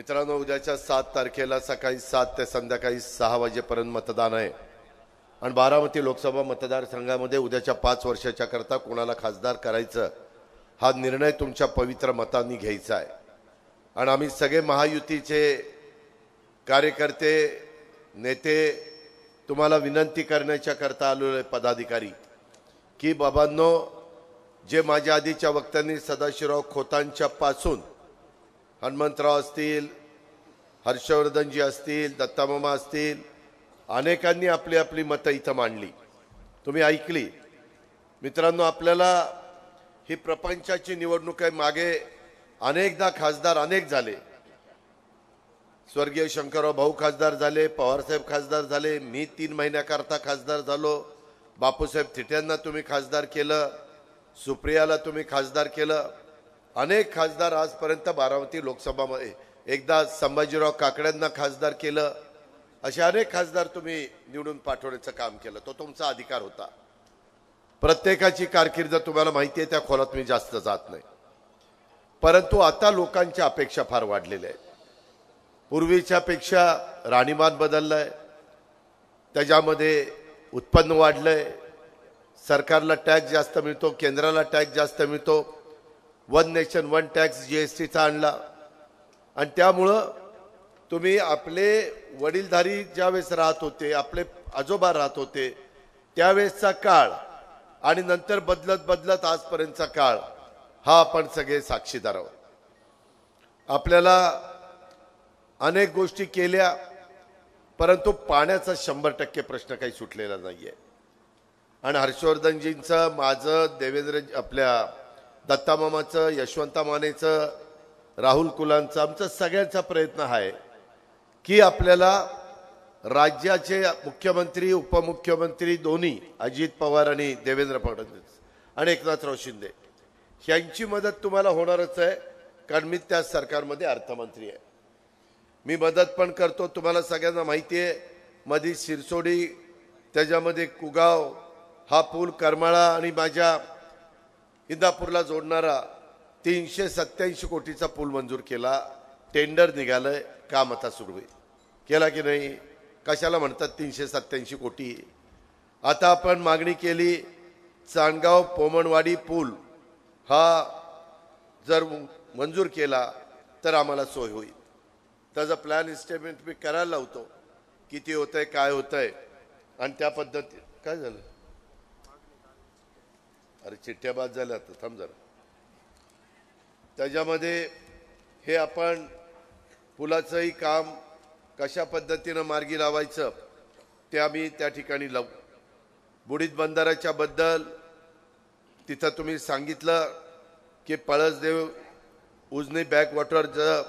मित्रांनो, उद्याच्या 7 तारखेला सकाळी 7 ते संध्याकाळी 6 वाजेपर्यंत मतदान आहे आणि बारामती लोकसभा मतदारसंघामध्ये उद्याच्या 5 वर्षाच्या करता कोणाला खासदार करायचं हा निर्णय तुमच्या पवित्र मतांनी घ्यायचा आहे। आणि आम्ही सगळे महायुतीचे कार्यकर्ते नेते तुम्हाला विनंती करण्याच्या करता आलेले पदाधिकारी की बाबांनो, जे माझ्या आधीच्या वक्त्यांनी सदाशिवराव खोतांच्या पासून हनुमंतराव असतील, हर्षवर्धनजी असतील, दत्तामामा असतील, अनेकांनी आपली आपली मतं इथं मांडली, तुम्ही ऐकली। मित्रांनो, आपल्याला ही प्रपंचाची निवडणूक आहे। मागे अनेकदा खासदार अनेक झाले, स्वर्गीय शंकरराव भाऊ खासदार झाले, पवारसाहेब खासदार झाले, मी 3 महिन्याकरता खासदार झालो, बापूसाहेब थिट्यांना तुम्ही खासदार केलं, सुप्रियाला तुम्ही खासदार केलं, अनेक खासदार आजपर्यंत बारामती लोकसभामध्ये, एकदा संभाजीराव काकड्यांना खासदार केलं, असे अनेक खासदार तुम्ही निवडून पाठवण्याचं काम केलं। तो तुमचा अधिकार होता। प्रत्येकाची कारकीर्द तुम्हाला माहिती आहे, त्या खोलात मी जास्त जात नाही। परंतु आता लोकांच्या अपेक्षा फार वाढलेल्या आहेत। पूर्वीच्या पेक्षा राहणीमान बदललंय, त्याच्यामध्ये उत्पन्न वाढलंय, सरकारला टॅक्स जास्त मिळतो, केंद्राला टॅक्स जास्त मिळतो, वन नेशन वन टॅक्स जीएसटीचा आणला। आणि त्यामुळं तुम्ही आपले वडीलधारी ज्यावेळेस राहत होते, आपले आजोबा राहत होते, त्यावेळेसचा काळ आणि नंतर बदलत बदलत आजपर्यंतचा काळ हा आपण सगळे साक्षीदार आहोत। आपल्याला अनेक गोष्टी केल्या, परंतु पाण्याचा 100% प्रश्न काही सुटलेला नाहीये। आणि हर्षवर्धनजींचं, माझं, देवेंद्र, आपल्या दत्तामामाचं, यशवंता मानेचं, राहुल कुलांचं, आमचा सगळ्यांचा प्रयत्न आहे की आपल्याला राज्याचे मुख्यमंत्री, उपमुख्यमंत्री दोन्ही, अजित पवार आणि देवेंद्र फडणवीस आणि एकनाथराव शिंदे, यांची मदत तुम्हाला होणारच आहे, कारण मी त्या सरकारमध्ये अर्थमंत्री आहे। मी मदत पण करतो, तुम्हाला सगळ्यांना माहिती आहे। मधी सिरसोडी, त्याच्यामध्ये कुगाव, हा पूल करमाळा आणि माझ्या इंदापूरला जोडणारा 387 कोटीचा पूल मंजूर केला, टेंडर निघालंय, काम आता सुरू आहे। केला की नाही? कशाला म्हणतात 387 कोटी? आता आपण मागणी केली, चांदगाव पोमणवाडी पूल हा जर मंजूर केला तर आम्हाला सोय होईल। त्याचा प्लॅन इस्टिमेट मी करायला लावतो, किती होतंय, काय होतंय, आणि त्या पद्धती काय झालं? अरे चिठ्ठ्या बाद झाल्या, आता थांब जरा। त्याच्यामध्ये हे आपण पुलाचंही काम कशा पद्धतीनं मार्गी लावायचं ते आम्ही त्या ठिकाणी लावू। बुडीत बंधाऱ्याच्या बद्दल तिथं तुम्ही सांगितलं की पळसदेव उजनी बॅकवॉटरचं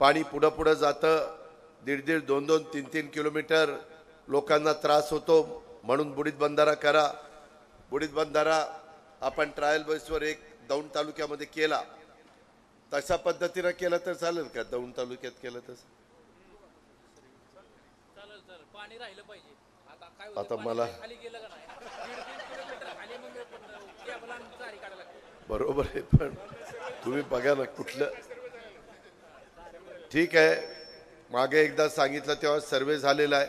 पाणी पुढं पुढं जातं, 1.5, 2, 3 किलोमीटर लोकांना त्रास होतो, म्हणून बुडीत बंधारा करा। बुडीत बंधारा आपण ट्रायल बेसवर एक दौंड तालुक्यामध्ये केला, तशा पद्धतीने केलं तर चालेल का? दौंड तालुक्यात केलं तसं पाणी राहिलं पाहिजे। आता मला बरोबर आहे, पण तुम्ही बघा ना कुठलं। ठीक आहे, मागे एकदा सांगितलं तेव्हा सर्वे झालेला आहे,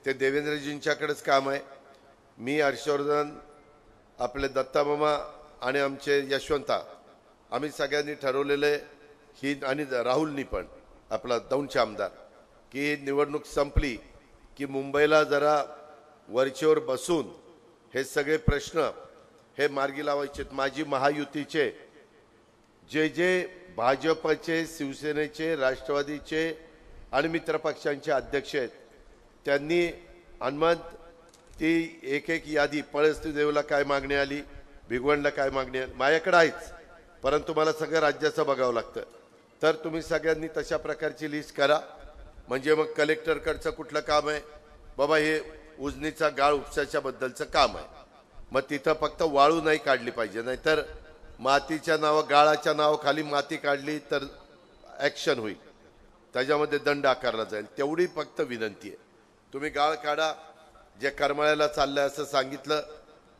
ते देवेंद्रजींच्याकडेच काम आहे। मी, हर्षवर्धन, आपले दत्तामामा आणि आमचे यशवंता, आम्ही सगळ्यांनी ठरवलेले ही, आणि राहुलनी पण, आपला दौंडचे आमदार, की निवडणूक संपली की मुंबईला जरा वरचेवर बसून हे सगळे प्रश्न हे मार्गी लावायचे। माझी महायुतीचे जे जे भाजपचे, शिवसेनेचे, राष्ट्रवादीचे आणि मित्रपक्षांचे अध्यक्ष आहेत, त्यांनी हनुमंत ती एक एक यादी, पळसदेवला काय मागणी आली, भिगवणला काय मागणी आली, माझ्याकडे आहेच, परंतु मला सगळं राज्याचं बघावं लागतं। तर तुम्ही सगळ्यांनी तशा प्रकारची लिस्ट करा, म्हणजे मग कलेक्टरकडचं कुठलं काम आहे बाबा, हे उजनीचा गाळ उपसाच्या बद्दलचं काम आहे, मग तिथं फक्त वाळू नाही काढली पाहिजे, नाहीतर मातीच्या गाळाच्या नावाखाली माती काढली तर ॲक्शन होईल, त्याच्यामध्ये दंड आकारला जाईल। तेवढी फक्त विनंती आहे, तुम्ही गाळ काढा। जे करमाळ्याला चाललंय असं सांगितलं,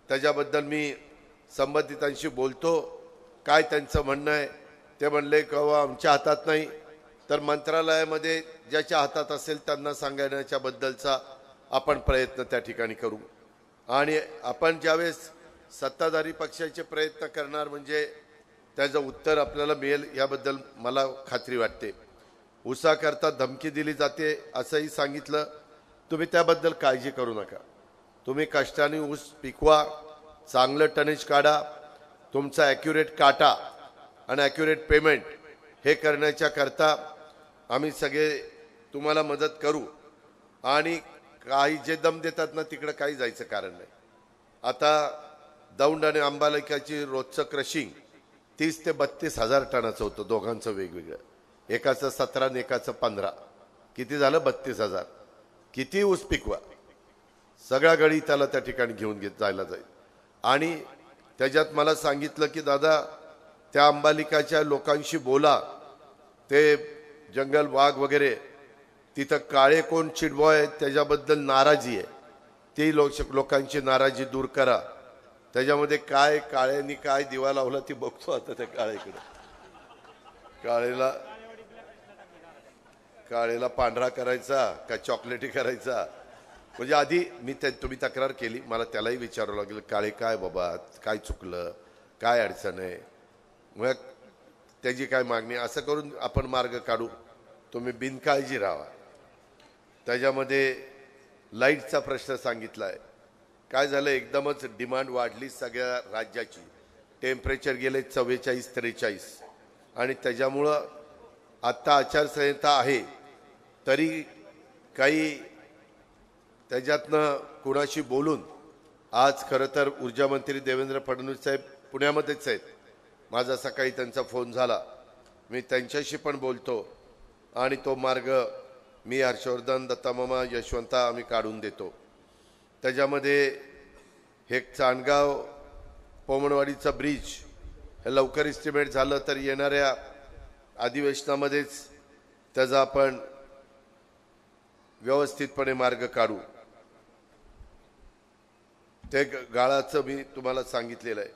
त्याच्याबद्दल मी संबंधितांशी बोलतो, काय त्यांचं म्हणणं आहे ते म्हणले, कवा आमच्या हातात नाही, तर मंत्रालयामध्ये ज्याच्या हातात असेल त्यांना सांगण्याच्या बद्दलचा आपण प्रयत्न त्या ठिकाणी करू. आणि आपण ज्यावेळेस सत्ताधारी पक्षाचे प्रयत्न करणार म्हणजे त्याचं उत्तर आपल्याला मिळेल याबद्दल मला खात्री वाटते. ऊसाकरता धमकी दिली जाते असंही सांगितलं. तुम्ही त्याबद्दल काळजी करू नका. तुम्ही कष्टाने ऊस पिकवा, चांगलं टनेज काढा, तुमचा ॲक्युरेट काटा आणि ॲक्युरेट पेमेंट हे करण्याच्या करता आम्ही सगळे तुम्हाला मदत करू. आणि काही जे दम देतात ना तिकडं काही जायचं कारण नाही. आता दौंड आणि अंबालिकाची रोजचं क्रशिंग 30 ते 32 हजार टनाचं होतं, दोघांचं वेगवेगळं. एकाचं 17 आणि एकाचं 15. किती झालं? 32,000. किती ऊस पिकवा, सगळा गडी त्याला त्या ठिकाणी घेऊन जायला जाईल. आणि त्याच्यात मला सांगितलं की दादा त्या अंबालिकाच्या लोकांशी बोला, ते जंगल वाघ वगैरे तिथं काळे कोण चिडबॉय त्याच्याबद्दल नाराजी आहे, ती लोकांची नाराजी दूर करा. त्याच्यामध्ये काय काळ्यांनी काय दिवा लावला ती बघतो आता त्या काळेकडे. काळेला पांढरा करायचा का चॉकलेटी करायचा? म्हणजे आधी तुम्ही तक्रार केली, मला त्यालाही विचारावं लागेल काळे काय बाबा, काय चुकलं, काय अडचण आहे, मग त्याची काय मागणी, असं करून आपण मार्ग काढू. तुम्ही बिनकाळजी राहा. त्याच्यामध्ये लाईटचा प्रश्न सांगितला आहे. काय झालं, एकदमच डिमांड वाढली सगळ्या राज्याची. टेम्परेचर गेले 44-43 आणि त्याच्यामुळं आत्ता आचारसंहिता आहे तरी काही त्याच्यातनं कुणाशी बोलून आज खरं तर ऊर्जा मंत्री देवेंद्र फडणवीस साहेब पुण्यामध्येच आहेत. माझा सकाळी त्यांचा फोन झाला, मी त्यांच्याशी पण बोलतो आणि तो मार्ग मी हर्षवर्धन, दत्तामामा, यशवंता आम्ही काढून देतो. त्याच्यामध्ये हे चांदगाव पोमणवाडीचा ब्रिज हे लवकर इस्टिमेट झालं तर येणाऱ्या अधिवेशनामध्येच त्याचा आपण व्यवस्थितपणे मार्ग काढू. ते गाळाचं मी तुम्हाला सांगितलेलं आहे.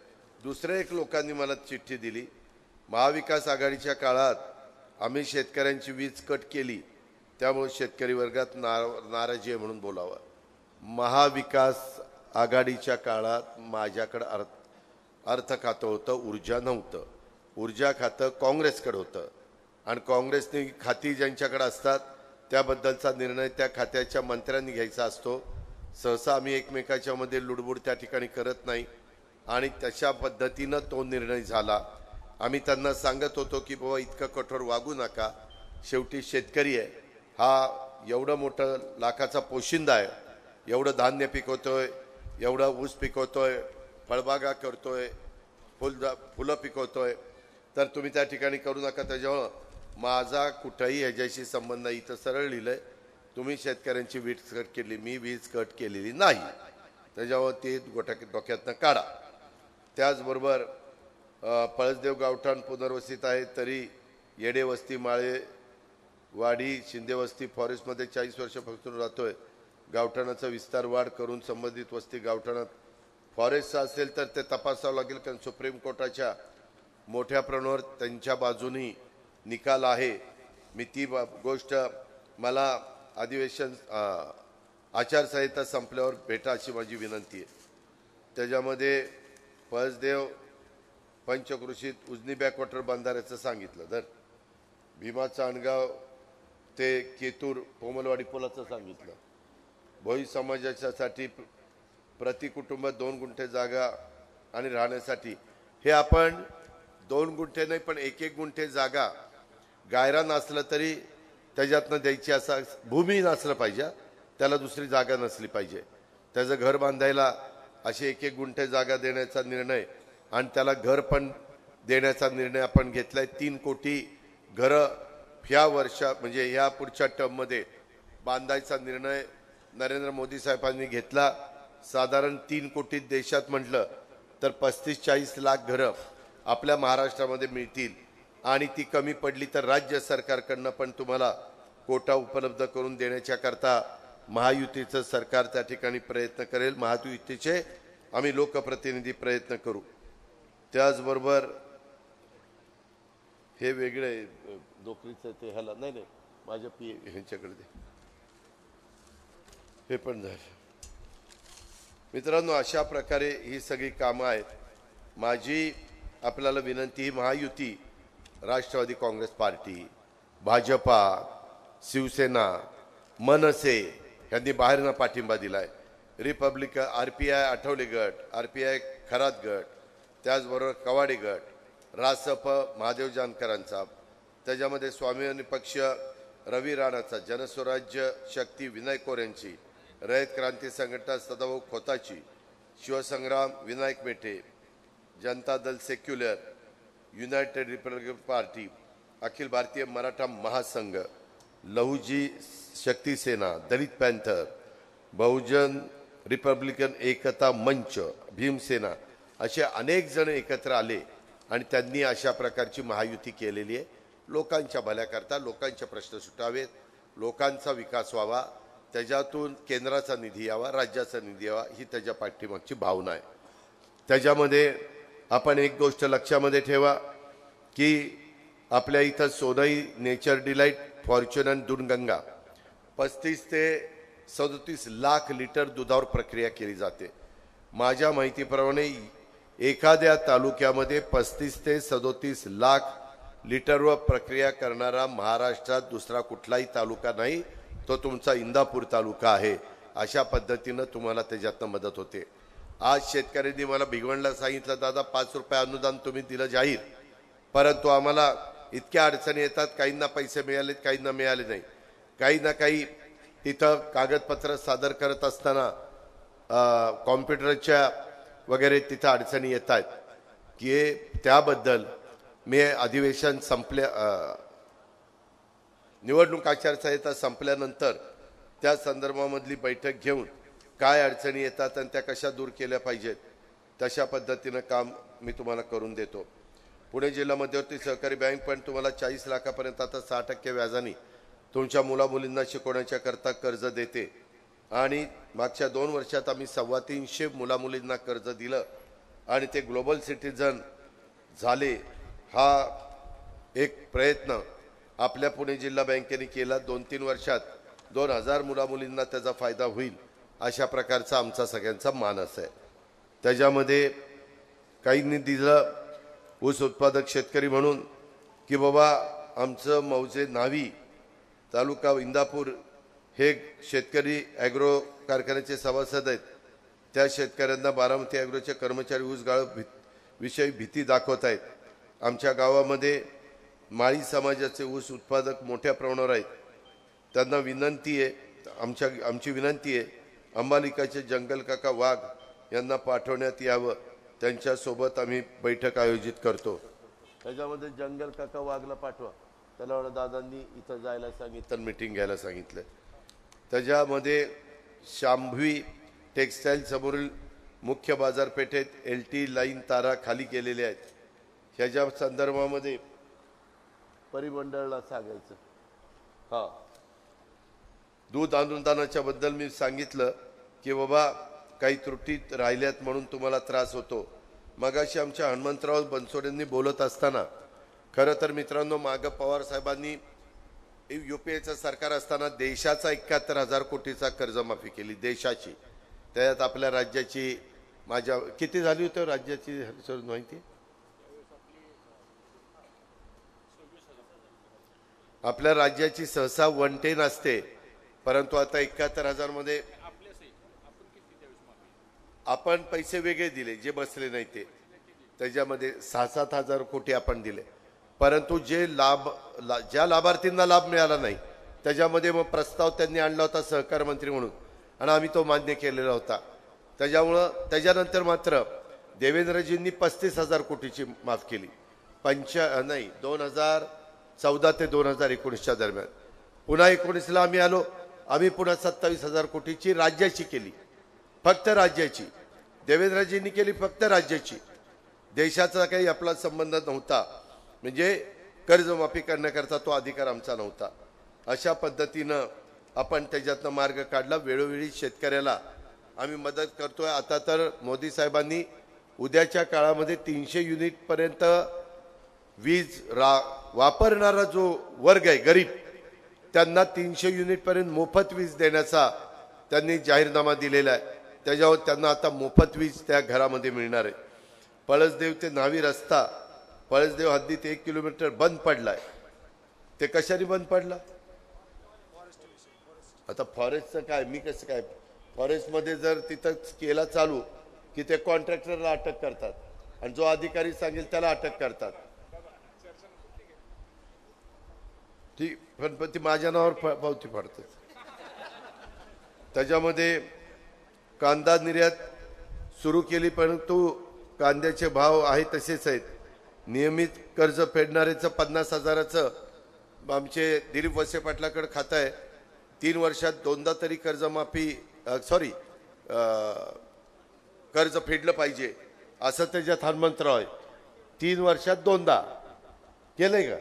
दुसऱ्या एक लोकांनी मला चिठ्ठी दिली, महाविकास आघाडीच्या काळात आम्ही शेतकऱ्यांची वीज कट केली त्यामुळे शेतकरी वर्गात नाराजी आहे म्हणून बोलावं. महाविकास आघाडीच्या काळात माझ्याकडे अर्थ खातं होतं, ऊर्जा नव्हतं. ऊर्जा खातं काँग्रेसकडे होतं आणि काँग्रेसने खाती ज्यांच्याकडे असतात त्याबद्दलचा निर्णय त्या खात्याच्या मंत्र्यांनी घ्यायचा असतो. सहसा आम्ही एकमेकाच्या मध्ये लुडबुड त्या ठिकाणी करत नाही आणि तशा पद्धतीनं तो निर्णय झाला. आम्ही त्यांना सांगत होतो की बाबा इतकं कठोर वागू नका, शेवटी शेतकरी आहे हा, एवढं मोठं लाखाचा पोशिंदा आहे, एवढं धान्य पिकवतोय, एवढा ऊस पिकवतोय, फळबागा करतोय, फुलं पिकवतोय, तर तुम्ही त्या ठिकाणी करू नका. त्याच्यामुळं माझा कुठंही ह्याच्याशी संबंध नाही. इथं सरळ लिहिलंय, तुम्ही शेतकऱ्यांची वीज कट केली, मी वीज कट केलेली नाही. त्याच्यावर ते डोक्यातनं काढा. त्याचबरोबर पळसदेव गावठाण पुनर्वसित आहे तरी येडे वस्ती, माळे वाडी, शिंदे वस्ती फॉरेस्टमध्ये 40 वर्षापासून राहतोय. गावठाणाचा विस्तार वाढ करून संबंधित वस्ती गावठाणात फॉरेस्टचा असेल तर ते तपासावं लागेल, कारण सुप्रीम कोर्टाच्या मोठ्या प्रमाणावर त्यांच्या बाजूनी निकाल आहे. मी ती गोष्ट मला अधिवेशन आचारसंहिता संपल्यावर भेटा अशी माझी विनंती आहे. त्याच्यामध्ये पळसदेव पंचकृषीत उजनी बॅकवॉटर बंधाऱ्याचं सांगितलं, तर भीमा चांदगाव ते केतूर पोमलवाडी पुलाचं सांगितलं. भोई समाजाच्यासाठी प्रति कुटुंब 2 गुंठे जागा आणि राहण्यासाठी हे आपण 2 गुंठे नाही पण 1-1 गुंठे जागा गायरान असलं तरी त्याच्यातनं द्यायची, असं भूमी नसलं पाहिजे, त्याला दुसरी जागा नसली पाहिजे. त्याचं घर बांधायला असे 1-1 गुंठे जागा देण्याचा निर्णय आणि त्याला घर पण देण्याचा निर्णय आपण घेतलाय. 3 कोटी घरं ह्या म्हणजे ह्या पुढच्या टर्ममध्ये बांधायचा निर्णय नरेंद्र मोदी साहेबांनी घेतला. साधारण 3 कोटी देशात म्हटलं तर 35-40 लाख घरं आपल्या महाराष्ट्रामध्ये मिळतील आणि ती कमी पडली तर राज्य सरकारकडनं पण तुम्हाला कोटा उपलब्ध करून देण्याच्या करता महायुतीचं सरकार त्या ठिकाणी प्रयत्न करेल. महायुतीचे आम्ही लोकप्रतिनिधी प्रयत्न करू. त्याचबरोबर हे वेगळे नोकरीचं ते ह्याला नाही नाही माझ्या पी ह्यांच्याकडे दे हे पण झालं. मित्रांनो, अशा प्रकारे ही सगळी कामं आहेत. माझी आपल्याला विनंती, ही महायुती राष्ट्रवादी काँग्रेस पार्टी, भाजपा, शिवसेना, मनसे यांनी बाहेरनं पाठिंबा दिलाय. रिपब्लिकन, RPI आठवले गट, RPI खरात गट, त्याचबरोबर कवाडे गट, रासप महादेव जानकरांचा, त्याच्यामध्ये स्वाभिमानी पक्ष रवी राणाचा, जनस्वराज्य शक्ती विनय कोरेंची, रयत क्रांती संघटना Sadabhau खोताची, Shivsangram Vinayak Mete, Janata Dal secular, United Republican party, Akhil Bharatiya Maratha महासंघ, लहुजी शक्ती सेना, दलित पॅन्थर, बहुजन रिपब्लिकन एकता मंच, भीमसेना असे अनेक जण एकत्र आले आणि त्यांनी अशा प्रकारची महायुती केलेली आहे. लोकांच्या भल्याकरता, लोकांचे प्रश्न सुटावेत, लोकांचा विकास व्हावा, त्याच्यातून केंद्राचा निधी यावा, राज्याचा निधी यावा, ही त्याच्या पाठीमागची भावना आहे. त्याच्यामध्ये आपण एक गोष्ट लक्षामध्ये ठेवा की आपल्या इथं Sonai Nature Delight, Fortuner Doodhganga 35 ते 37 लाख लिटर दुधावर प्रक्रिया केली जाते. माझ्या माहितीप्रमाणे एखाद्या तालुक्यामध्ये 35 ते 37 लाख लिटरवर प्रक्रिया करणारा महाराष्ट्रात दुसरा कुठलाही तालुका नाही, तो तुमचा इंदापूर तालुका आहे. अशा पद्धतीनं तुम्हाला त्याच्यातनं मदत होते. आज शेतकऱ्यांनी मला भिगवणला सांगितलं, दादा 5 रुपये अनुदान तुम्ही दिलं जाहीर, परंतु आम्हाला इतक्या अडचणी येतात, काहींना पैसे मिळालेत, काहींना मिळाले नाही. काही ना काही तिथं कागदपत्र सादर करत असताना कॉम्प्युटरच्या वगैरे तिथं अडचणी येत आहेत की त्याबद्दल मी अधिवेशन निवडणूक आचारसंहिता संपल्यानंतर त्या संदर्भामधली बैठक घेऊन काय अडचणी येतात आणि त्या कशा दूर केल्या पाहिजेत तशा पद्धतीनं काम मी तुम्हाला करून देतो. पुणे जिल्हा मध्यवर्ती सहकारी बँक पण तुम्हाला 40 लाखापर्यंत आता 6% व्याजाने तुमच्या मुलामुलींना शिकवण्याच्या करता कर्ज देते आणि मागच्या 2 वर्षात आम्ही 325 मुलामुलींना कर्ज दिलं आणि ते ग्लोबल सिटीजन झाले. हा एक प्रयत्न आपल्या पुणे जिल्हा बँकेने केला. 2-3 वर्षात 2000 मुलामुलींना त्याचा फायदा होईल अशा प्रकारचा आमचा सगळ्यांचा मानस आहे. त्याच्यामध्ये काहींनी दिलं ऊस उत्पादक शेतकरी म्हणून की बाबा आमचं मौजे नावी तालुका इंदापूर हे शेतकरी ॲग्रो कारखान्याचे सभासद आहेत. त्या शेतकऱ्यांना बारामती ॲग्रोचे कर्मचारी ऊस गाळप विषयी भीती दाखवत आहेत. आमच्या गावामध्ये माळी समाजाचे ऊस उत्पादक मोठ्या प्रमाणावर आहेत. त्यांना विनंती आहे, आमची विनंती आहे, अंबालिकाचे जंगल काका वाघ यांना पाठवण्यात यावं. त्यांच्यासोबत आम्ही बैठक आयोजित करतो. त्याच्यामध्ये जंगल काका वाघला पाठवा, त्याला एवढं दादांनी इथं जायला सांगितलं, मीटिंग घ्यायला सांगितलं. त्याच्यामध्ये शांभवी टेक्स्टाईल समोरील मुख्य बाजारपेठेत LT लाईन तारा खाली केलेल्या आहेत. ह्याच्या संदर्भामध्ये परिमंडळाला सांगायचं. हा, दूध अनुदानाच्या बद्दल मी सांगितलं की बाबा काही त्रुटी राहिल्यात म्हणून तुम्हाला त्रास होतो. मगाशी आमच्या हनुमंतराव बनसोडेंनी बोलत असताना खरं तर मित्रांनो, मागं पवार साहेबांनी UPAचं सरकार असताना देशाचा 71,000 कोटीचा कर्जमाफी केली, देशाची. त्यात आपल्या राज्याची माझ्या किती झाली होती राज्याची माहिती? आपल्या राज्याची सहसा 110 असते, परंतु आता 71,000 मध्ये आपण पैसे वेगळे दिले, जे बसले नाही ते. त्याच्यामध्ये 6-7 हजार कोटी आपण दिले, परंतु जे ज्या लाभार्थींना लाभ मिळाला नाही त्याच्यामध्ये मग प्रस्ताव त्यांनी आणला होता सहकार मंत्री म्हणून आणि आम्ही तो मान्य केलेला होता. त्याच्यानंतर मात्र देवेंद्रजींनी 35,000 कोटीची माफ केली. 2014 ते 2019च्या दरम्यान. पुन्हा 19ला आम्ही आलो, आम्ही पुन्हा 27,000 कोटीची राज्याची केली, फक्त राज्याची. देवेंद्रजींनी केली फक्त राज्याची. देशाचा काही आपला संबंध नव्हता, म्हणजे कर्जमाफी करण्याकरता तो अधिकार आमचा नव्हता. अशा पद्धतीनं आपण त्याच्यातनं मार्ग काढला. वेळोवेळी शेतकऱ्याला आम्ही मदत करतोय. आता तर मोदी साहेबांनी उद्याच्या काळामध्ये 300 युनिटपर्यंत वीज वापरणारा जो वर्ग आहे गरीब त्यांना 300 युनिट पर्यंत मोफत वीज देण्याचा त्यांनी जाहीरनामा दिलेला आहे. त्याच्यावर त्यांना आता मोफत वीज त्या घरामध्ये मिळणार आहे. पळसदेव ते न्हावी रस्ता पळसदेव हद्दीत 1 किलोमीटर बंद पडलाय. ते कशाने बंद पडला? आता फॉरेस्टचं काय, मी कसं काय, फॉरेस्टमध्ये जर तिथं केला चालू की ते कॉन्ट्रॅक्टरला अटक करतात आणि जो अधिकारी सांगेल त्याला अटक करतात. ती माझ्या नावावर पावती फाडतात. त्याच्यामध्ये कांदा निर्यात सुरू केली, परंतु कांद्याचे भाव आहे तसेच आहेत. नियमित कर्ज फेडणारेचं 50,000चं आमचे दिलीप वसे पाटलाकडे खातं आहे. 3 वर्षात 2दा तरी कर्जमाफी कर्ज फेडलं पाहिजे असं त्याच्यात हनुमंतराव आहे. 3 वर्षात 2दा केलंय का?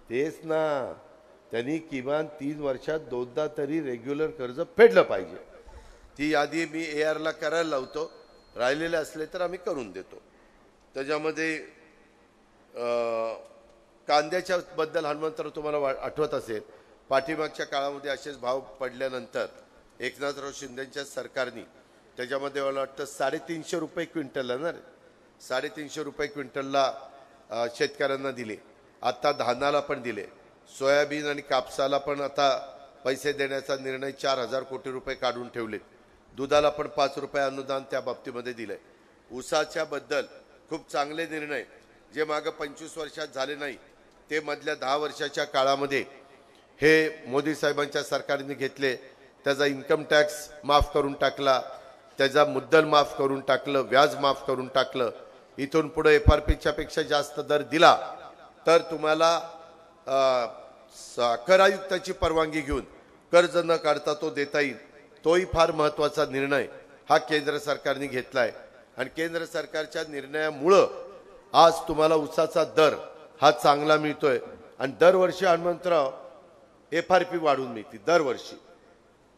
तेच ना, त्यांनी किमान 3 वर्षात 2दा तरी रेग्युलर कर्ज फेडलं पाहिजे. ती यादी मी AR ला करायला लावतो. राहिलेले असले तर आम्ही करून देतो. त्याच्यामध्ये कांद्याच्या बद्दल हनुमंतराव तुम्हाला आठवत असेल, पाठीमागच्या काळामध्ये असेच भाव पडल्यानंतर एकनाथराव शिंदेच्या सरकारने त्याच्यामध्ये मला वाटतं 350 रुपये क्विंटलला ना 350 रुपये क्विंटलला शेतकऱ्यांना दिले. आता धानाला पण दिले. सोयाबीन आणि कापसाला पण आता पैसे देण्याचा निर्णय 4,000 कोटी रुपये काढून ठेवले. दुधाला पण 5 रुपये अनुदान त्या बाबतीमध्ये दिलंय. ऊसाच्या बद्दल खूप चांगले निर्णय जे मागं 25 वर्षात झाले नाही ते मधल्या 10 वर्षाच्या काळामध्ये हे मोदी साहेबांच्या सरकारने घेतले. त्याचा इन्कम टॅक्स माफ करून टाकला, त्याचा मुद्दल माफ करून टाकलं, व्याज माफ करून टाकलं. इथून पुढे FRPच्या पेक्षा जास्त दर दिला तर तुम्हाला साखर आयुक्ताची परवानगी घेऊन कर्ज न काढता तो देता येईल. तोही फार महत्त्वाचा निर्णय हा केंद्र सरकारने घेतलाय आणि केंद्र सरकारच्या निर्णयामुळं आज तुम्हाला ऊसाचा दर हा चांगला मिळतोय. आणि दरवर्षी हनुमंतराव FRP वाढून मिळते दरवर्षी.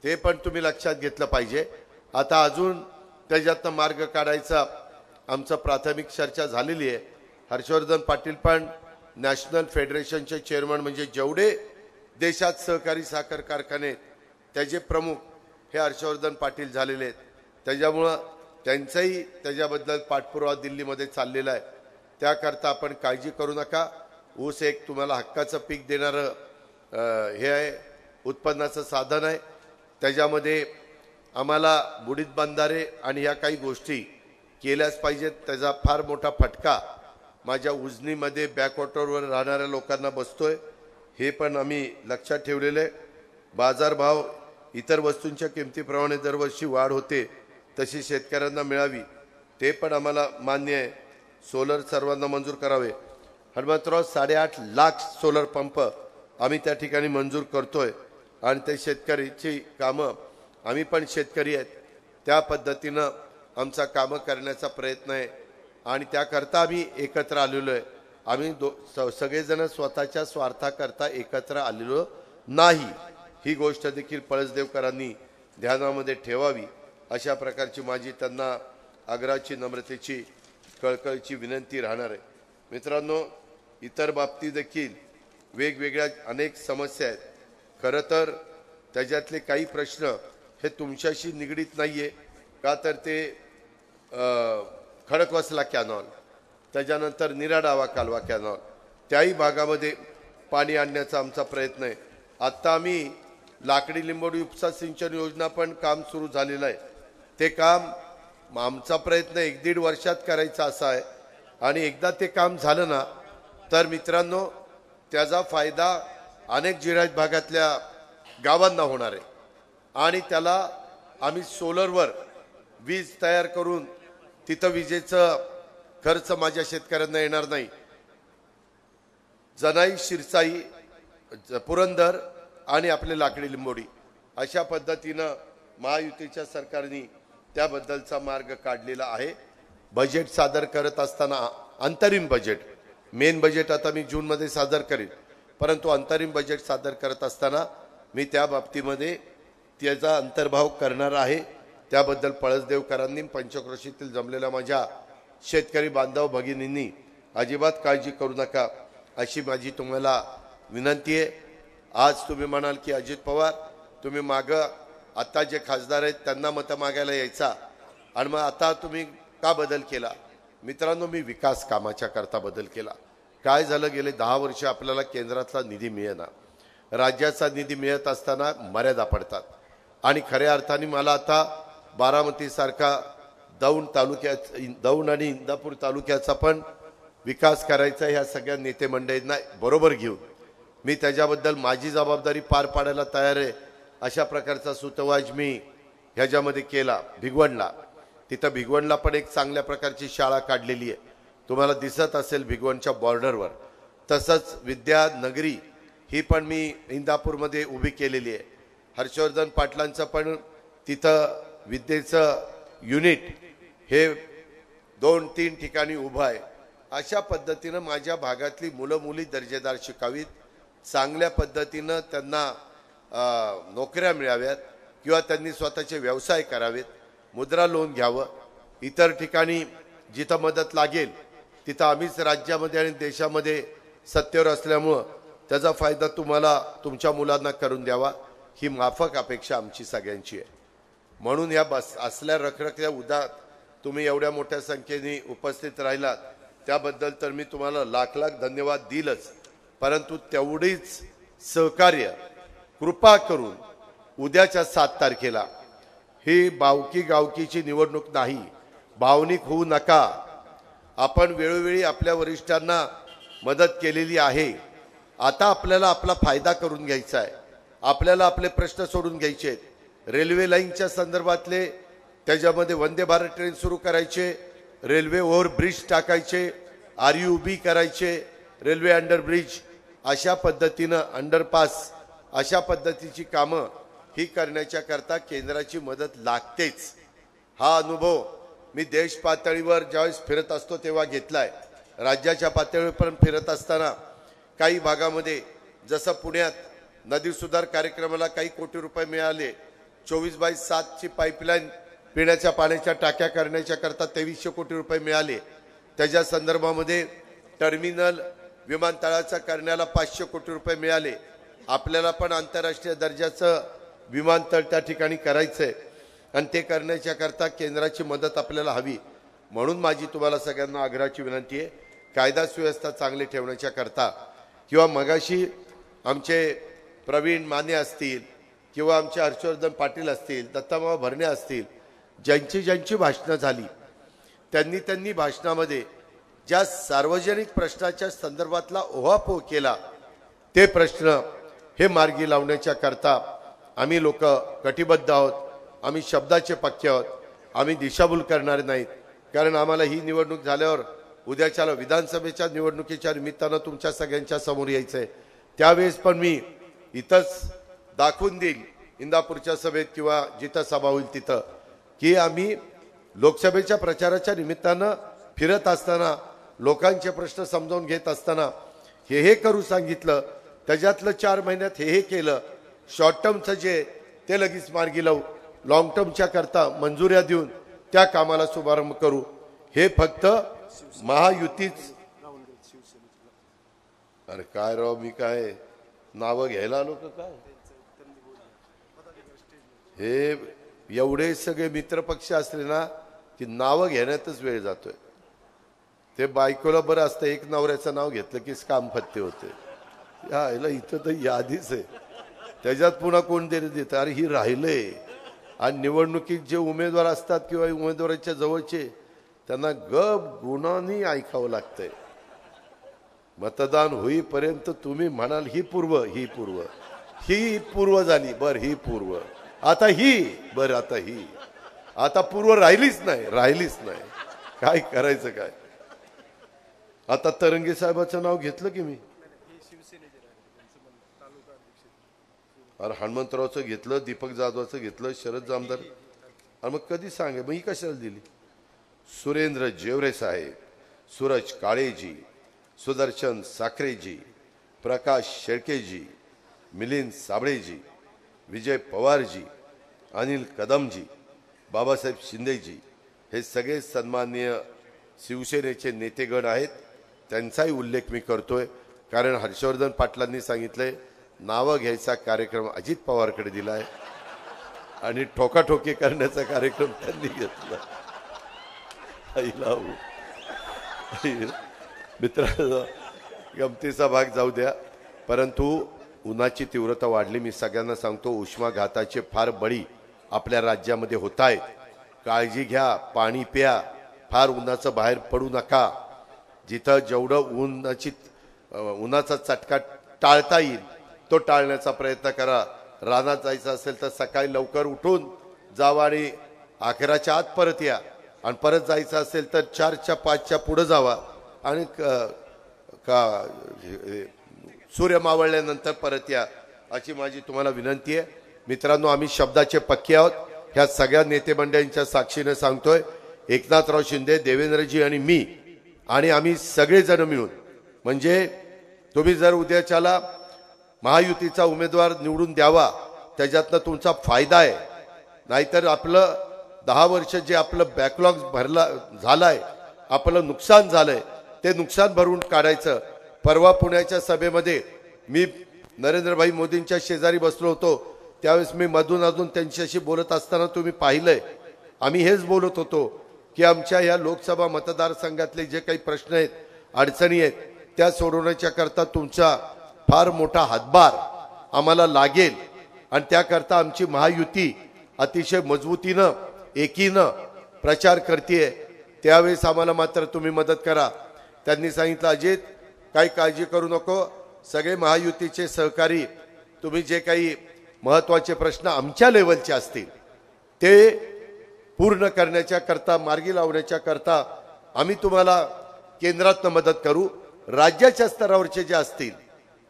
ते पण तुम्ही लक्षात घेतलं पाहिजे. आता अजून त्याच्यातनं मार्ग काढायचा आमचं प्राथमिक चर्चा झालेली आहे. हर्षवर्धन पाटील पण नॅशनल फेडरेशनचे चेअरमन म्हणजे जेवढे देशात सहकारी साखर कारखाने त्याचे प्रमुख हे हर्षवर्धन पाटील झालेले आहेत. त्याच्यामुळं त्यांचाही त्याच्याबद्दल पाठपुरावा दिल्लीमध्ये चाललेला आहे. त्याकरता आपण काळजी करू नका. ऊस एक तुम्हाला हक्काचं पीक देणारं हे आहे, उत्पन्नाचं साधन आहे. त्याच्यामध्ये आम्हाला बुडीत बंधारे आणि ह्या काही गोष्टी केल्याच पाहिजेत. त्याचा फार मोठा फटका माझ्या उजनीमध्ये बॅकवॉटरवर राहणाऱ्या लोकांना बसतोय. हे पण आम्ही लक्षात ठेवलेलं आहे. बाजारभाव इतर वस्तूंच्या किमतीप्रमाणे दरवर्षी वाढ होते तशी शेतकऱ्यांना मिळावी ते पण आम्हाला मान्य आहे. सोलर सर्वांना मंजूर करावे. हनुमंतराव 8.5 लाख सोलर पंप आम्ही त्या ठिकाणी मंजूर करतोय आणि ते शेतकरीची कामं, आम्ही पण शेतकरी आहेत त्या पद्धतीनं आमचा कामं करण्याचा प्रयत्न आहे आणि त्याकरता आम्ही एकत्र आलेलो आहे. आम्ही सगळेजण स्वतःच्या स्वार्थाकरता एकत्र आलेलो नाही. ही गोष्ट देखील पळसदेवकरांनी ध्यानामध्ये ठेवावी अशा प्रकारची माझी त्यांना आग्रहाची, नम्रतेची, कळकळीची विनंती राहणार आहे. मित्रांनो, इतर बाबतीत देखील वेगवेगळ्या अनेक समस्या आहेत. खरं तर त्याच्यातले काही प्रश्न हे तुमच्याशी निगडीत नाही आहे का, तर ते खडकवासला कॅनॉल, त्याच्यानंतर निराडावा कालवा कॅनॉल, त्याही भागामध्ये पाणी आणण्याचा आमचा प्रयत्न आहे. आत्ता आम्ही लाकडी लिंबोडी उपसा सिंचन योजना पण काम सुरू झालेलं आहे. ते काम आमचा प्रयत्न 1-1.5 वर्षात करायचा असा आहे आणि एकदा ते काम झालं ना तर मित्रांनो त्याचा फायदा अनेक जिरायत भागातल्या गावांना होणार आहे आणि त्याला आम्ही सोलरवर वीज तयार करून तिथं विजेचं खर्च माझ्या शेतकऱ्यांना येणार नाही. जनाई, शिरसाई, पुरंदर आणि आपले लाकडी लिंबोडी अशा पद्धतीनं महायुतीच्या सरकारने त्याबद्दलचा मार्ग काढलेला आहे. बजेट सादर करत असताना अंतरिम बजेट, मेन बजेट आता मी जूनमध्ये सादर करेन, परंतु अंतरिम बजेट सादर करत असताना मी त्या बाबतीमध्ये त्याचा अंतर्भाव करणार आहे. त्याबद्दल पळसदेवकरांनी पंचक्रोशीतील जमलेल्या माझ्या शेतकरी बांधव भगिनींनी अजिबात काळजी करू नका अशी माझी तुम्हाला विनंती आहे। आज तुम्ही म्हणाल की अजित पवार तुम्ही मागं आता जे खासदार आहेत त्यांना मतं मागायला यायचा आणि मग आता तुम्ही का बदल केला? मित्रांनो, मी विकास कामाच्या करता बदल केला। काय झालं, गेले 10 वर्ष आपल्याला केंद्रातला निधी मिळेना, राज्याचा निधी मिळत असताना मर्यादा पडतात आणि खऱ्या अर्थाने मला आता बारामतीसारखा दौंड आणि इंदापूर तालुक्याचा पण विकास करायचा ह्या सगळ्या नेते मंडळींना बरोबर घेऊन मी त्याच्याबद्दल माझी जबाबदारी पार पाडायला तयार आहे अशा प्रकारचा सुतवाज मी ह्याच्यामध्ये केला। भिगवणला, तिथं भिगवणला पण एक चांगल्या प्रकारची शाळा काढलेली आहे, तुम्हाला दिसत असेल भिगवणच्या बॉर्डरवर। तसंच विद्यानगरी ही पण मी इंदापूरमध्ये उभी केलेली आहे। हर्षवर्धन पाटलांचं पण तिथं विद्येचं युनिट हे 2-3 ठिकाणी उभं आहे। अशा पद्धतीनं माझ्या भागातली मुलं मुली दर्जेदार शिकावीत, चांगल्या पद्धतीनं त्यांना नोकऱ्या मिळाव्यात किंवा त्यांनी स्वतःचे व्यवसाय करावेत, मुद्रा लोन घ्यावं। इतर ठिकाणी जिथं मदत लागेल तिथं आम्हीच राज्यामध्ये आणि देशामध्ये सत्तेवर असल्यामुळं त्याचा फायदा तुम्हाला तुमच्या मुलांना करून द्यावा ही माफक अपेक्षा आमची सगळ्यांची आहे। म्हणून या असल्या रखरखल्या उदात तुम्ही एवढ्या मोठ्या संख्येने उपस्थित राहिलात त्याबद्दल तर मी तुम्हाला लाख लाख धन्यवाद दिलच, परंतु तेवढीच सहकार्य कृपा करून उद्याच्या 7 तारखेला ही बावकी गावकीची निवडणूक नाही, भावनिक होऊ नका। आपण वेळोवेळी आपल्या वरिष्ठांना मदत केलेली आहे, आता आपल्याला आपला फायदा करून घ्यायचा आहे, आपल्याला आपले प्रश्न सोडून घ्यायचे आहेत। रेल्वे लाईनच्या संदर्भातले त्याच्यामध्ये वंदे भारत ट्रेन सुरू करायचे, रेल्वे ओव्हरब्रिज टाकायचे, RUB करायचे, रेल्वे अंडरब्रिज अशा पद्धतीनं अंडरपास अशा पद्धतीची कामं ही करण्याच्या करता केंद्राची मदत लागतेच। हा अनुभव मी देश पातळीवर ज्यावेळेस फिरत असतो तेव्हा घेतलाय। राज्याच्या पातळीवर पण फिरत असताना काही भागामध्ये जसं पुण्यात नदी सुधार कार्यक्रमाला काही कोटी रुपये मिळाले, 24/7 ची पाईपलाईन पिण्याच्या पाण्याच्या टाक्या करण्याच्या करता 2300 कोटी रुपये मिळाले। त्याच्या संदर्भामध्ये टर्मिनल विमानतळाचा करण्याला 500 कोटी रुपये मिळाले। आपल्याला पण आंतरराष्ट्रीय दर्जाचं विमानतळ त्या ठिकाणी करायचंय आणि ते करण्याच्या करता केंद्राची मदत आपल्याला हवी। म्हणून माझी तुम्हाला सगळ्यांना आग्रहाची विनंती आहे, कायदा सुव्यवस्था चांगली ठेवण्याच्या करता किंवा मगाशी आमचे प्रवीण माने असतील किंवा आमचे हर्षवर्धन पाटील असतील, दत्तामामा भरणे असतील, ज्यांची भाषणं झाली त्यांनी भाषणामध्ये ज्या सार्वजनिक प्रश्नाच्या संदर्भातला ओहापोह केला ते प्रश्न हे मार्गी लावण्याच्या करता आम्ही लोक कटिबद्ध आहोत, आम्ही शब्दाचे पक्के आहोत, आम्ही दिशाभूल करणार नाहीत। कारण आम्हाला ही निवडणूक झाल्यावर उद्याच्याला विधानसभेच्या निवडणुकीच्या निमित्तानं तुमच्या सगळ्यांच्या समोर यायचंय, त्यावेळेस पण मी इथंच दाखवून देईल इंदापूरच्या सभेत किंवा जिथं सभा होईल तिथं की आम्ही लोकसभेच्या प्रचाराच्या निमित्तानं फिरत असताना लोकांचे प्रश्न समजावून घेत असताना हे करू सांगितलं, त्याच्यातलं 4 महिन्यात हे केलं, शॉर्ट टर्मचं जे ते लगेच मार्गी लावू, लॉंग टर्मच्या करता मंजुऱ्या देऊन त्या कामाला शुभारंभ करू। हे फक्त महायुतीच। अरे काय राव, मी काय नावं घ्यायला आलो का काय? हे एवढे सगळे मित्रपक्ष असले ना की नावं घेण्यातच वेळ जातोय। ते बायकोला बरं असतं, एक नवऱ्याचं नाव घेतलं की काम फत्ते होते। यायला इथं तर यादीच आहे, त्याच्यात पुन्हा कोण तरी देतं, अरे ही राहिलंय। आणि निवडणुकीत जे उमेदवार असतात किंवा उमेदवाराच्या जवळचे त्यांना गुणांनी ऐकावं लागतंय। मतदान होईपर्यंत तुम्ही म्हणाल ही पूर्व झाली, बरं ही पूर्व, आता ही, बरं आता ही, आता पूर्व राहिलीच नाही, काय करायचं काय? आता तरंगे साहेबाचं नाव घेतलं की मी, अरे हनुमंतरावचं घेतलं, दीपक जाधवाचं घेतलं, शरद जामदार, आणि मग कधी सांगे मग ही कशाला दिली? सुरेंद्र जेवरे साहेब, सूरज काळेजी, सुदर्शन साखरेजी, प्रकाश शेळकेजी, मिलिंद साबळेजी, विजय पवारजी, अनिल कदमजी, बाबासाहेब शिंदेजी, हे सगळे सन्माननीय शिवसेनेचे नेतेगण आहेत त्यांचाही उल्लेख मी करतोय, कारण हर्षवर्धन पाटलांनी सांगितलंय नावं घ्यायचा कार्यक्रम अजित पवारकडे दिलाय आणि ठोकाठोकी करण्याचा कार्यक्रम त्यांनी घेतला. मित्रांनो, गमतीचा भाग जाऊ द्या, परंतु उन्हाची तीव्रता वाढली. मी सगळ्यांना सांगतो, उष्माघाताचे फार बळी आपल्या राज्यामध्ये होत आहेत. काळजी घ्या, पाणी प्या, फार उन्हाचं बाहेर पडू नका. जिथं जेवढं उन्हाचा चटका टाळता येईल तो टाळण्याचा प्रयत्न करा. रानात जायचं असेल तर सकाळी लवकर उठून जावा आणि 11च्या आत परत या, आणि परत जायचं असेल तर 4च्या 5च्या पुढे जावा आणि सूर्य मावळल्यानंतर परत या, अशी माझी तुम्हाला विनंती आहे. मित्रांनो, आम्ही शब्दाचे पक्के आहोत. ह्या सगळ्या नेते मंडळींच्या साक्षीने सांगतोय, एकनाथराव शिंदे, देवेंद्रजी आणि मी आणि आम्ही सगळेजण मिळून, म्हणजे तुम्ही जर उद्याच्याला महायुतीचा उमेदवार निवडून द्यावा, त्याच्यातनं तुमचा फायदा आहे. नाहीतर आपलं 10 वर्ष जे आपलं बॅकलॉग भरला झालाय, आपलं नुकसान झालंय, ते नुकसान भरून काढायचं. परवा पुण्याच्या सभेमध्ये मी नरेंद्रभाई मोदींच्या शेजारी बसलो होतो. त्यावेळेस मी मधून त्यांच्याशी बोलत असताना तुम्ही पाहिलंय, आम्ही हेच बोलत होतो की आमच्या या लोकसभा मतदारसंघातले जे काही प्रश्न आहेत, अडचणी आहेत, त्या सोडवण्याच्या करता तुमचा फार मोठा हातभार आम्हाला लागेल आणि त्याकरता आमची महायुती अतिशय मजबूतीनं एकीनं प्रचार करते. त्यावेळेस आम्हाला मात्र तुम्ही मदत करा. त्यांनी सांगितलं, अजित काही काळजी करू नको, सगळे महायुतीचे सहकारी, तुम्ही जे काही महत्त्वाचे प्रश्न आमच्या लेवलचे असतील ते पूर्ण करण्याच्या करता, मार्गी लावण्याच्या करता आम्ही तुम्हाला केंद्रातनं मदत करू. राज्याच्या स्तरावरचे जे असतील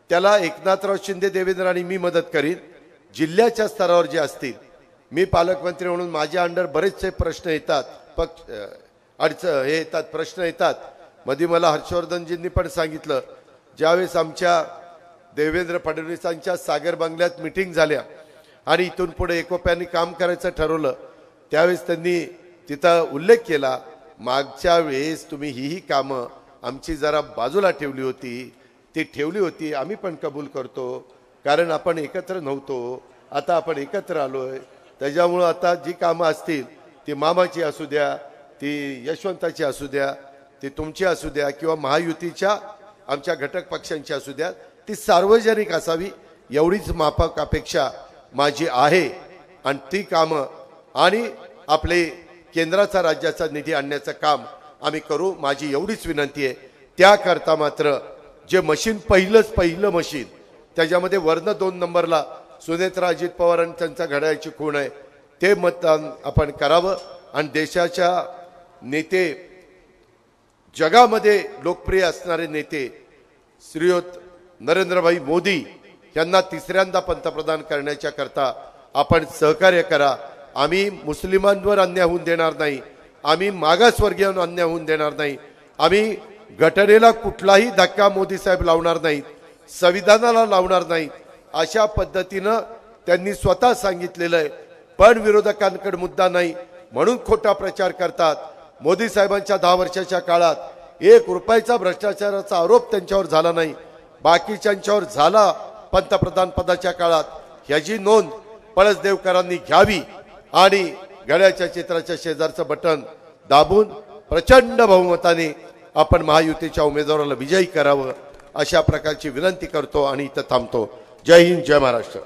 त्याला एकनाथराव शिंदे, देवेंद्र आणि मी मदत करीन. जिल्ह्याच्या स्तरावर जे असतील, मी पालकमंत्री म्हणून माझ्या अंडर बरेचसे प्रश्न येतात, प्रश्न येतात. मध्ये मला हर्षवर्धनजींनी पण सांगितलं, ज्यावेळेस आमच्या देवेंद्र फडणवीसांच्या सागर बंगल्यात मीटिंग झाल्या आणि इथून पुढे एकोप्याने काम करायचं ठरवलं, त्यावेळेस त्यांनी तिथं उल्लेख केला, मागच्या वेळेस तुम्ही ही कामं आमची जरा बाजूला ठेवली होती, ती ठेवली होती, आम्ही पण कबूल करतो, कारण आपण एकत्र नव्हतो, आता आपण एकत्र आलोय. त्याच्यामुळं आता जी कामं असतील ती मामाची असू द्या, ती यशवंताची असू द्या, ती तुमची असू द्या, किंवा महायुतीच्या आमच्या घटक पक्षांची असू द्या, ती सार्वजनिक असावी, एवढीच माफक अपेक्षा माझी आहे. आणि ती कामं आणि आपले केंद्राचा राज्याचा निधी आणण्याचं काम आम्ही करू, माझी एवढीच विनंती आहे. त्याकरता मात्र जे मशीन पहिलं मशीन, त्याच्यामध्ये वर्ण 2 नंबरला सुनेत्रा अजित पवार आणि त्यांचा घड्याळाची खूण आहे, ते मतदान आपण करावं. आणि देशाच्या नेते, जगामध्ये लोकप्रिय असणारे नेते श्रीयुत नरेंद्रभाई मोदी यांना 3ऱ्यांदा पंतप्रधान करण्याच्या करता आपण सहकार्य करा. आम्ही मुस्लिमांवर अन्याय होऊन देणार नाही, आम्ही मागासवर्गीयांवर अन्याय होऊन देणार नाही, आम्ही घटनेला कुठलाही धक्का मोदी साहेब लावणार नाहीत, संविधानाला लावणार नाहीत, अशा पद्धतीनं त्यांनी स्वतः सांगितलेलं आहे. पण विरोधकांकडे मुद्दा नाही म्हणून खोटा प्रचार करतात. मोदी साहेबांच्या 10 वर्षाच्या काळात 1 रुपयाचा भ्रष्टाचाराचा आरोप त्यांच्यावर झाला नाही, बाकीच्यांच्यावर झाला पंतप्रधान पदाच्या काळात. ह्याची नोंद पळसदेवकरांनी घ्यावी आणि घड्याळाच्या चित्राच्या शेजारचं बटन दाबून प्रचंड बहुमताने आपण महायुतीच्या उमेदवाराला विजयी करावं, अशा प्रकारची विनंती करतो आणि इथं थांबतो. जय हिंद, जय महाराष्ट्र.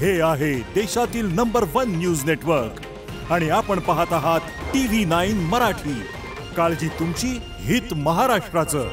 हे आहे देशातील नंबर 1 न्यूज नेटवर्क आणि आपण पाहत आहात TV9 मराठी. काळजी तुमची, हित महाराष्ट्राचं.